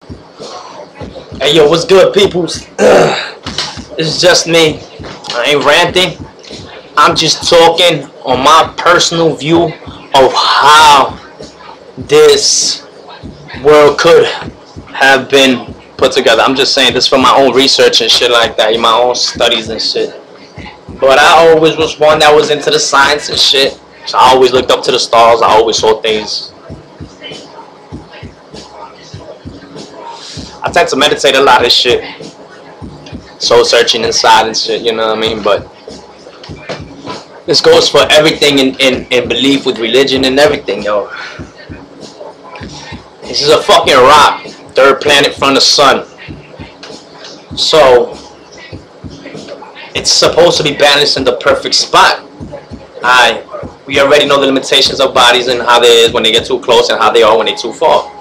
Hey yo, what's good, peoples? It's just me. I ain't ranting. I'm just talking on my personal view of how this world could have been put together. I'm just saying this from my own research and shit like that, my own studies and shit. But I always was one that was into the science and shit. So I always looked up to the stars. I always saw things. I tend to meditate a lot of shit. Soul searching inside and shit, you know what I mean? But this goes for everything in belief with religion and everything, yo. This is a fucking rock, third planet from the sun. So it's supposed to be balanced in the perfect spot. We already know the limitations of bodies and how they is when they get too close and how they are when they're too far.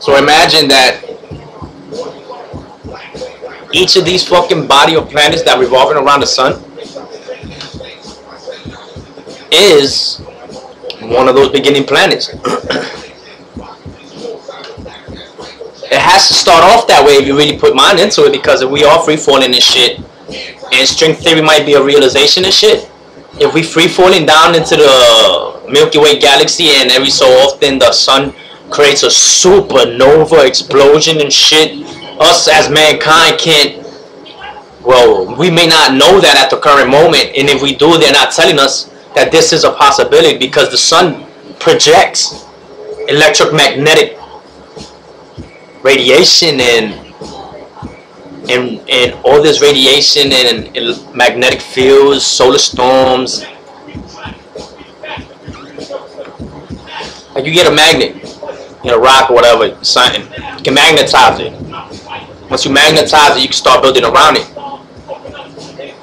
So imagine that each of these fucking body of planets that revolving around the sun is one of those beginning planets. It has to start off that way if you really put mind into it, because if we are free falling and shit, and string theory might be a realization and shit, if we free falling down into the Milky Way galaxy and every so often the sun creates a supernova explosion and shit, us as mankind can't, well, we may not know that at the current moment, and if we do, they're not telling us that this is a possibility, because the sun projects electromagnetic radiation and all this radiation and magnetic fields, solar storms. Like you get a magnet, a rock or whatever, something, you can magnetize it. Once you magnetize it, you can start building around it.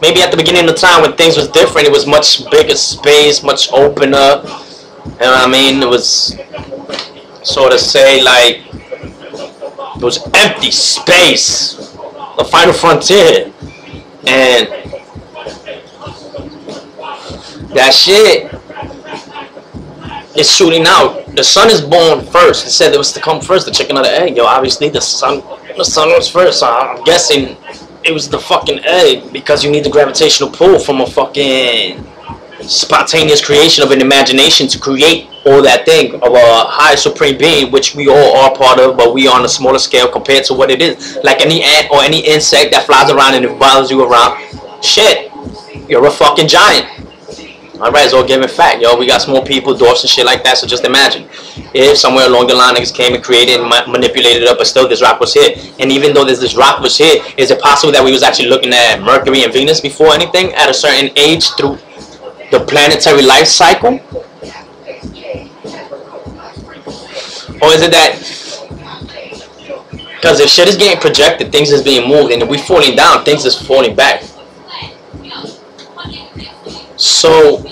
Maybe at the beginning of time when things was different, it was much bigger space, much opener. You know what I mean? It was sort of say like it was empty space, the final frontier, and that shit is shooting out. The sun is born first. It said it was to come first, the chicken or the egg. Yo, obviously the sun was first. So I'm guessing it was the fucking egg, because you need the gravitational pull from a fucking spontaneous creation of an imagination to create all that thing of a high supreme being, which we all are part of, but we are on a smaller scale compared to what it is. Like any ant or any insect that flies around and it bothers you around, shit, you're a fucking giant. Alright, it's all given fact, yo. We got small people, dwarfs and shit like that, so just imagine if somewhere along the line niggas came and created and manipulated it up, but still this rock was here. And even though this rock was here, is it possible that we was actually looking at Mercury and Venus before anything at a certain age through the planetary life cycle? Or is it that because if shit is getting projected, things is being moved, and if we falling down, things is falling back? So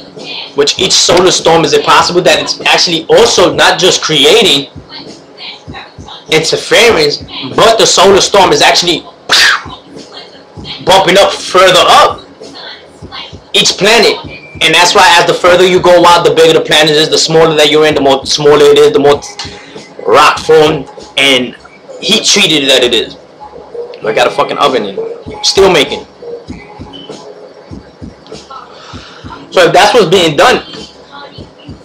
with each solar storm, is it possible that it's actually also not just creating interference, but the solar storm is actually bumping up further up each planet? And that's why as the further you go out, the bigger the planet is, the smaller that you're in, the more smaller it is, the more rock formed and heat treated that it is. I got a fucking oven in steel making. So if that's what's being done,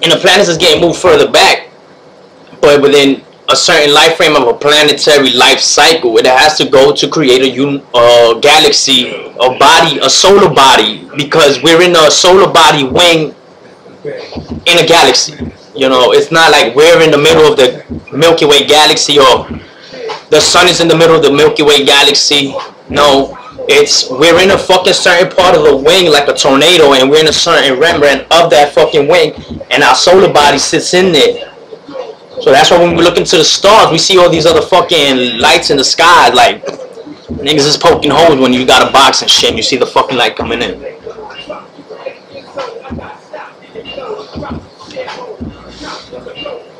and the planets is getting moved further back, but within a certain life frame of a planetary life cycle, it has to go to create a galaxy, a body, a solar body, because we're in a solar body wing in a galaxy. You know, it's not like we're in the middle of the Milky Way galaxy or the sun is in the middle of the Milky Way galaxy. No, it's we're in a fucking certain part of the wing like a tornado, and we're in a certain remnant of that fucking wing, and our solar body sits in there. So that's why when we look into the stars, we see all these other fucking lights in the sky. Like, niggas is poking holes when you got a box and shit and you see the fucking light coming in.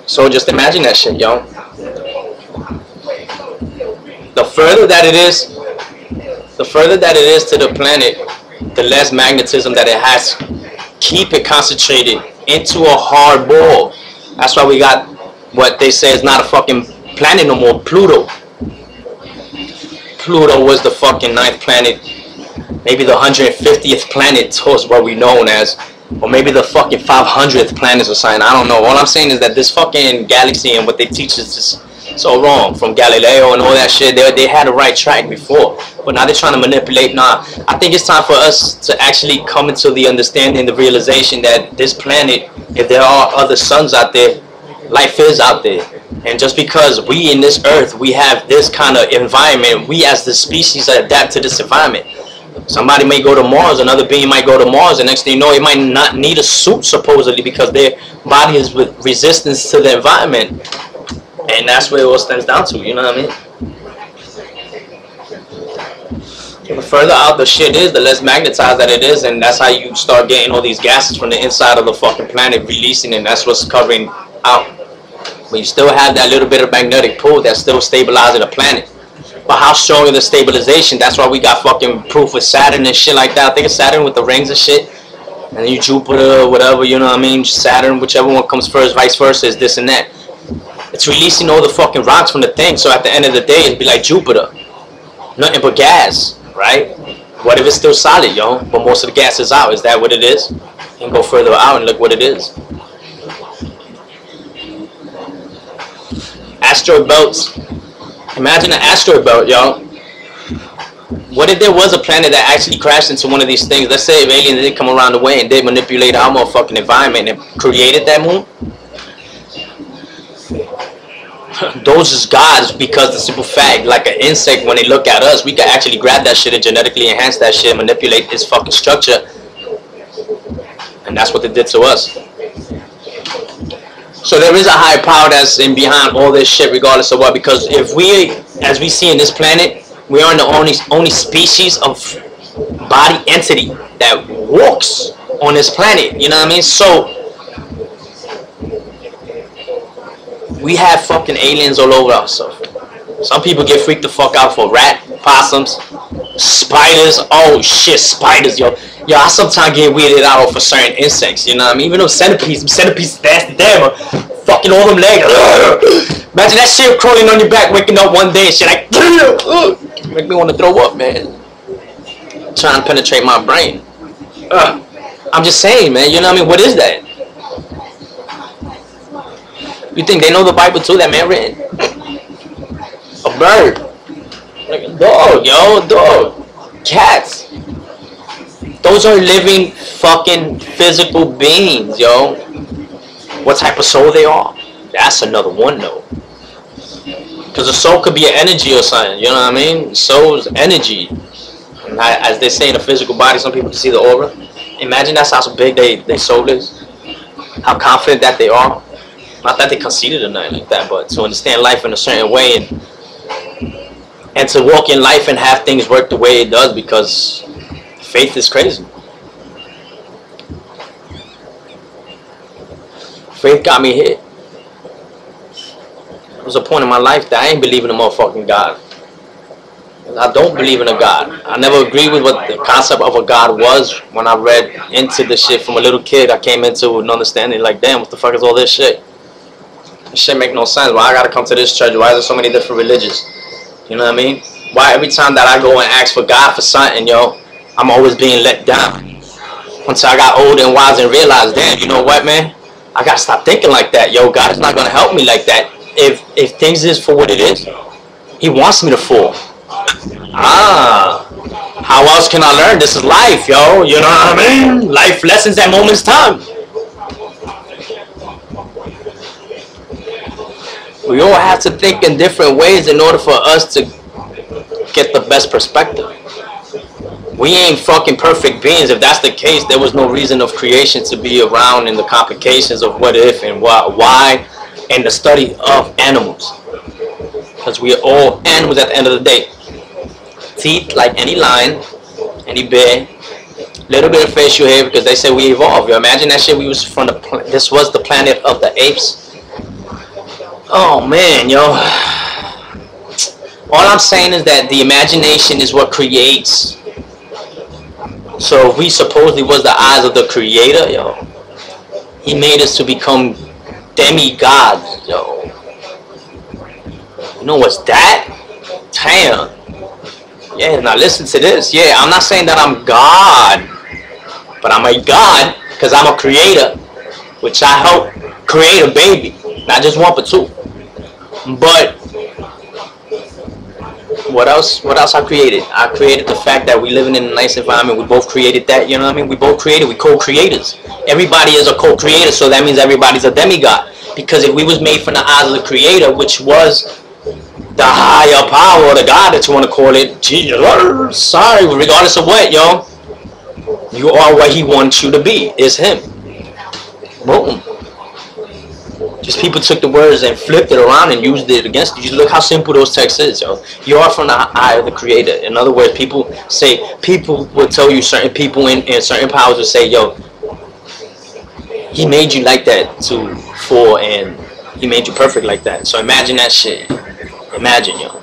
So just imagine that shit, yo. The further that it is to the planet, the less magnetism that it has. Keep it concentrated into a hard ball. That's why we got what they say is not a fucking planet no more, Pluto. Pluto was the fucking 9th planet, maybe the 150th planet was what we known as, or maybe the fucking 500th planet or something. I don't know. All I'm saying is that this fucking galaxy and what they teach is just so wrong. From Galileo and all that shit, they had a right track before, but now they're trying to manipulate. Nah, I think it's time for us to actually come into the understanding, the realization that this planet, if there are other suns out there, life is out there. And just because we in this earth, we have this kind of environment, we as the species adapt to this environment. Somebody may go to Mars, another being might go to Mars, and next thing you know, it might not need a suit supposedly because their body is with resistance to the environment. And that's where it all stems down to, you know what I mean? The further out the shit is, the less magnetized that it is, and that's how you start getting all these gases from the inside of the fucking planet releasing, and that's what's covering out. But you still have that little bit of magnetic pull that's still stabilizing the planet. But how strong is the stabilization? That's why we got fucking proof with Saturn and shit like that. I think it's Saturn with the rings and shit. And then you Jupiter, whatever, you know what I mean? Saturn, whichever one comes first, vice versa, is this and that. It's releasing all the fucking rocks from the thing. So at the end of the day, it'd be like Jupiter. Nothing but gas, right? What if it's still solid, yo? But most of the gas is out. Is that what it is? You can go further out and look what it is. Asteroid belts. Imagine an asteroid belt, yo. What if there was a planet that actually crashed into one of these things? Let's say if aliens did come around the way and did manipulate our motherfucking environment and created that moon. Those is gods, because the simple fact, like an insect, when they look at us, we can actually grab that shit and genetically enhance that shit and manipulate its fucking structure. And that's what they did to us. So there is a higher power that's in behind all this shit, regardless of what. Because if we, as we see in this planet, we are the only species of body entity that walks on this planet. You know what I mean? So we have fucking aliens all over us. So some people get freaked the fuck out for rat, possums, spiders. Oh shit, spiders, yo. Yo, I sometimes get weirded out for certain insects, you know what I mean? Even though centipedes nasty damn, fucking all them legs. Imagine that shit crawling on your back, waking up one day and shit like, make me want to throw up, man. Trying to penetrate my brain. I'm just saying, man, you know what I mean? What is that? You think they know the Bible too, that man written? A bird. Like a dog, yo, dog. Cats. Those are living fucking physical beings, yo. What type of soul they are? That's another one, though. Because a soul could be an energy or something, you know what I mean? Soul's energy. And as they say in a physical body, some people can see the aura. Imagine that's how big their soul is. How confident that they are. Not that they conceited or nothing like that, but to understand life in a certain way and to walk in life and have things work the way it does, because faith is crazy. Faith got me hit. There was a point in my life that I ain't believing in a motherfucking God. I don't believe in a God. I never agreed with what the concept of a God was. When I read into the shit from a little kid, I came into an understanding like, damn, what the fuck is all this shit? This shit make no sense. Why I gotta come to this church? Why is there so many different religions? You know what I mean? Why every time that I go and ask for God for something, yo, I'm always being let down. Until I got older and wise and realized, damn, you know what, man? I gotta stop thinking like that. Yo, God is not gonna help me like that. If things is for what it is, He wants me to fall. How else can I learn? This is life, yo. You know what I mean? Life lessons at moment's time. We all have to think in different ways in order for us to get the best perspective. We ain't fucking perfect beings. If that's the case, there was no reason of creation to be around in the complications of what if and why and the study of animals. Because we are all animals at the end of the day. Teeth like any lion, any bear, little bit of facial hair because they say we evolved. You imagine that shit. We was from this was the planet of the apes. Oh man, yo. All I'm saying is that the imagination is what creates. So if we supposedly was the eyes of the creator, yo, He made us to become demigods, yo. You know what's that? Damn. Yeah, now listen to this. Yeah, I'm not saying that I'm God, but I'm a God because I'm a creator, which I help create a baby. Not just one, but two. But what else? What else I created? I created the fact that we living in a nice environment. We both created that. You know what I mean? We both created. We co-creators. Everybody is a co-creator, so that means everybody's a demigod. Because if we was made from the eyes of the Creator, which was the higher power, the God that you want to call it, Jesus. Sorry, regardless of what, yo, you are what He wants you to be. It's Him. Boom. Just people took the words and flipped it around and used it against you. Just look how simple those texts is, yo. You are from the eye of the Creator. In other words, people will tell you, certain people in certain powers will say, yo, He made you like that and He made you perfect like that. So imagine that shit. Imagine, yo.